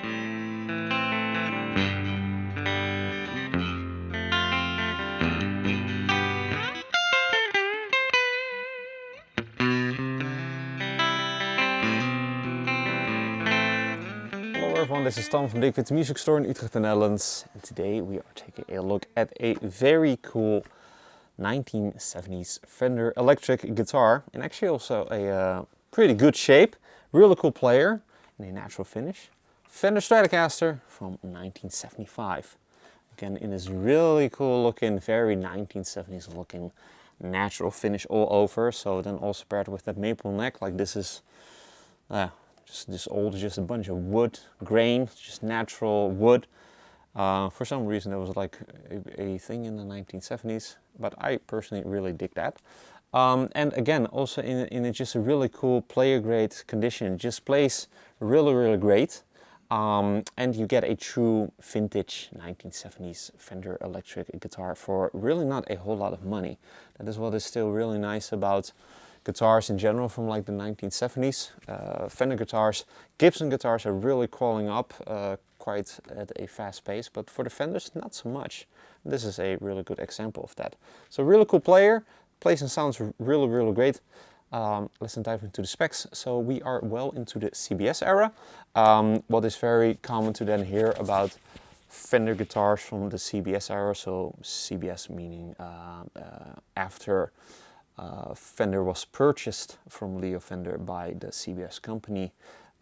Hello everyone, this is Tom from Dirk Witte's music store in Utrecht, the Netherlands, and today we are taking a look at a very cool 1970s Fender electric guitar, and actually also a pretty good shape, really cool player in a natural finish. Fender Stratocaster from 1975. Again, in this really cool looking, very 1970s looking natural finish all over. So then also paired with that maple neck, like this is just old, just a bunch of wood grain, just natural wood. For some reason that was like a thing in the 1970s, but I personally really dig that. And again, also in just a really cool player grade condition, just plays really great. And you get a true vintage 1970s Fender electric guitar for really not a whole lot of money. That is what is still really nice about guitars in general from like the 1970s. Fender guitars, Gibson guitars are really crawling up quite at a fast pace, but for the Fenders not so much. This is a really good example of that. So really cool player, plays and sounds really great. Let's dive into the specs. So we are well into the CBS era. What is very common to then hear about Fender guitars from the CBS era, so CBS meaning after Fender was purchased from Leo Fender by the CBS company,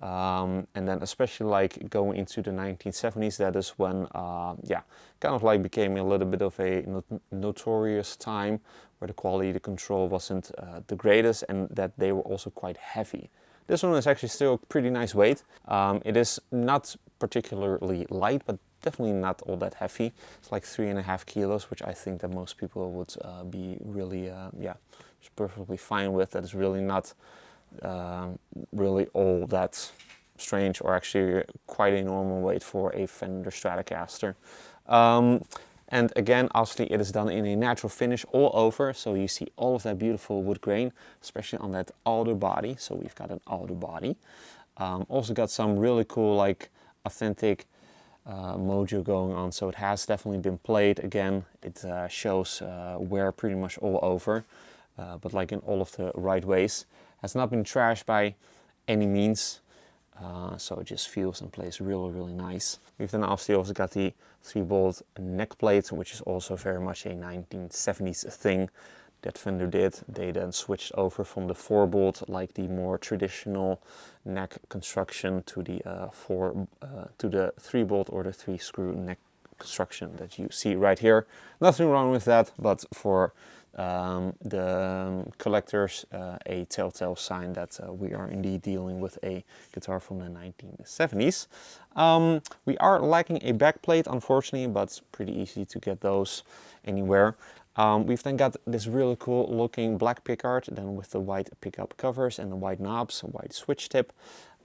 and then especially like going into the 1970s, that is when kind of like became a little bit of a notorious time where the quality control wasn't the greatest, and that they were also quite heavy. This one is actually still a pretty nice weight. It is not particularly light, but definitely not all that heavy. It's like 3.5 kilos, which I think that most people would be really, just perfectly fine with. That is really not really all that strange, or actually quite a normal weight for a Fender Stratocaster. And again, obviously it is done in a natural finish all over, so you see all of that beautiful wood grain, especially on that alder body. So we've got an alder body. Also got some really cool, like authentic mojo going on, so it has definitely been played. Again, it shows wear pretty much all over, but like in all of the right ways. Has not been trashed by any means, so it just feels and plays really nice. We've then obviously also got the 3-bolt neck plate, which is also very much a 1970s thing that Fender did. They then switched over from the 4-bolt, like the more traditional neck construction, to the 3-bolt or the 3-screw neck construction that you see right here. Nothing wrong with that, but for the collectors, a telltale sign that we are indeed dealing with a guitar from the 1970s. We are lacking a backplate, unfortunately, but it's pretty easy to get those anywhere. We've then got this really cool looking black pickguard, then with the white pickup covers and the white knobs, white switch tip.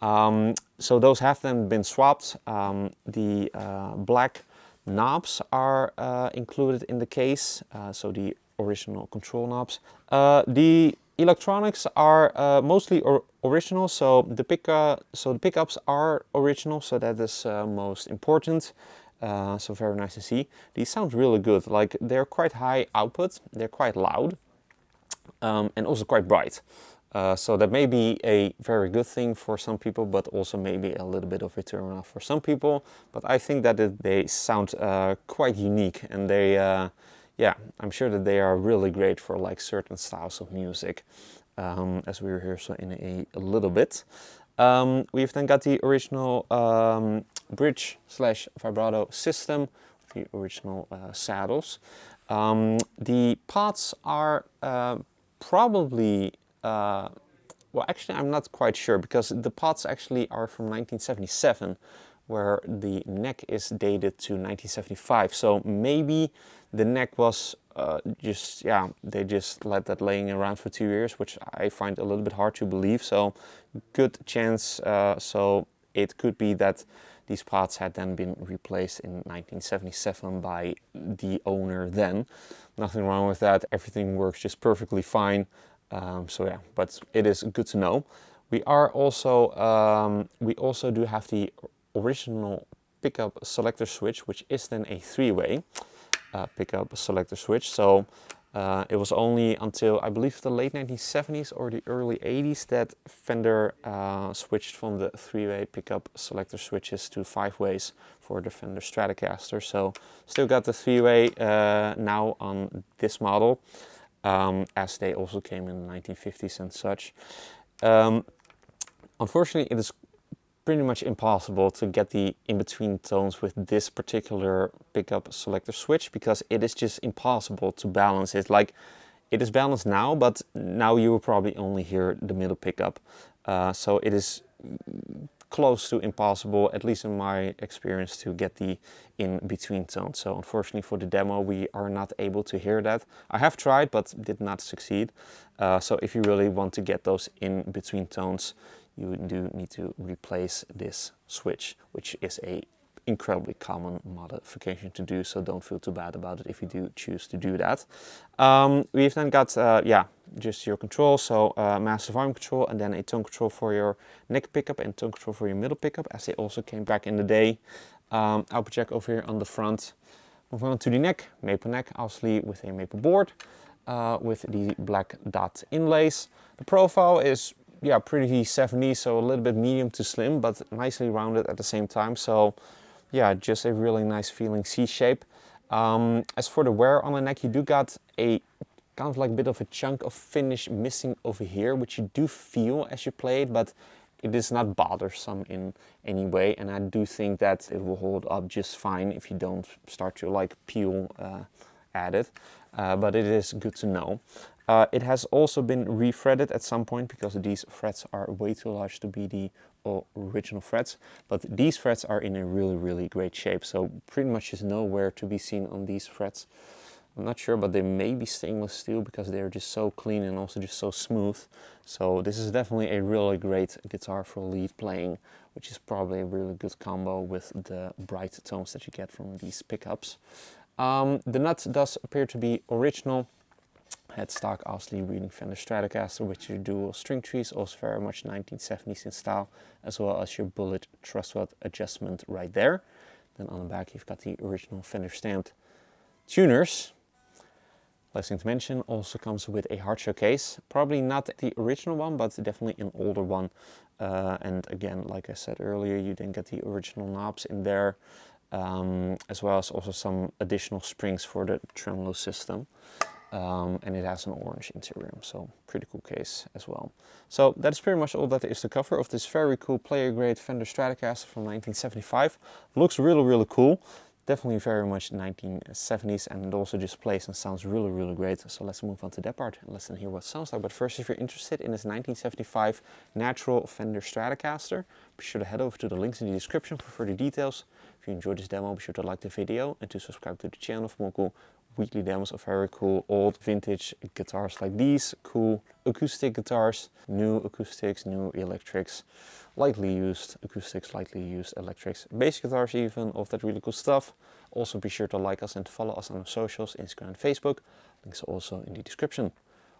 So those have then been swapped. The black knobs are included in the case, so the original control knobs. The electronics are mostly original, so the pickups are original, so that is most important. So very nice to see. These sound really good. Like, they're quite high output, they're quite loud, and also quite bright. So that may be a very good thing for some people, but also maybe a little bit of a turn off for some people. But I think that they sound quite unique, and they, I'm sure that they are really great for like certain styles of music, as we will hear so in a little bit. We've then got the original bridge / vibrato system, the original saddles. The pots are probably, well, actually I'm not quite sure, because the pots actually are from 1977, where the neck is dated to 1975. So maybe the neck was they just let that laying around for 2 years, which I find a little bit hard to believe. So good chance, so it could be that these pots had then been replaced in 1977 by the owner then. Nothing wrong with that, everything works just perfectly fine. So yeah, but it is good to know. We are also, we also do have the original pickup selector switch, which is then a three-way pickup selector switch. So it was only until I believe the late 1970s or the early 80s that Fender switched from the three-way pickup selector switches to five-ways for the Fender Stratocaster. So still got the three-way now on this model, as they also came in the 1950s and such. Unfortunately, it is pretty much impossible to get the in-between tones with this particular pickup selector switch, because it is just impossible to balance it. Like, it is balanced now, but now you will probably only hear the middle pickup. So it is close to impossible, at least in my experience, to get the in-between tones. So unfortunately for the demo, we are not able to hear that. I have tried, but did not succeed. So if you really want to get those in-between tones, you do need to replace this switch, which is a incredibly common modification to do, so don't feel too bad about it if you do choose to do that. We've then got just your control, so master volume control, and then a tone control for your neck pickup and tone control for your middle pickup, as they also came back in the day. Output jack over here on the front. Moving on to the neck, maple neck, obviously with a maple board with the black dot inlays. The profile is pretty 70s, so a little bit medium to slim, but nicely rounded at the same time. So yeah, just a really nice feeling C shape. As for the wear on the neck, you do got a kind of like a bit of a chunk of finish missing over here, which you do feel as you play it, but it is not bothersome in any way, and I do think that it will hold up just fine if you don't start to like peel at it, but it is good to know. It has also been refretted at some point, because these frets are way too large to be the original frets, but these frets are in a really great shape, so pretty much just nowhere to be seen on these frets. I'm not sure, but they may be stainless steel because they're just so clean and also just so smooth. So this is definitely a really great guitar for lead playing, which is probably a really good combo with the bright tones that you get from these pickups. The nut does appear to be original. Headstock, obviously reading Fender Stratocaster with your dual string trees, also very much 1970s in style, as well as your bullet truss rod adjustment right there. Then on the back you've got the original Fender stamped tuners. Last thing to mention, also comes with a hard shell case. Probably not the original one, but definitely an older one. And again, like I said earlier, you didn't get the original knobs in there, as well as also some additional springs for the tremolo system. And it has an orange interior, so pretty cool case as well. So that's pretty much all that there is to cover of this very cool player grade Fender Stratocaster from 1975. Looks really cool. Definitely very much 1970s, and it also just plays and sounds really great. So let's move on to that part and let's hear what it sounds like. But first, if you're interested in this 1975 natural Fender Stratocaster, be sure to head over to the links in the description for further details. If you enjoyed this demo, be sure to like the video and to subscribe to the channel for more cool weekly demos of very cool old vintage guitars like these, cool acoustic guitars, new acoustics, new electrics, lightly used acoustics, lightly used electrics, bass guitars even, all of that really cool stuff. Also be sure to like us and follow us on our socials, Instagram and Facebook. Links are also in the description.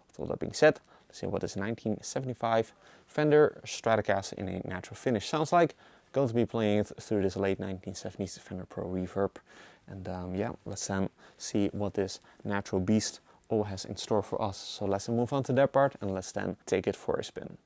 With all that being said, let's see what this 1975 Fender Stratocaster in a natural finish sounds like. Going to be playing it through this late 1970s Fender Pro Reverb. And yeah, let's then see what this natural beast all has in store for us. So let's move on to that part and let's then take it for a spin.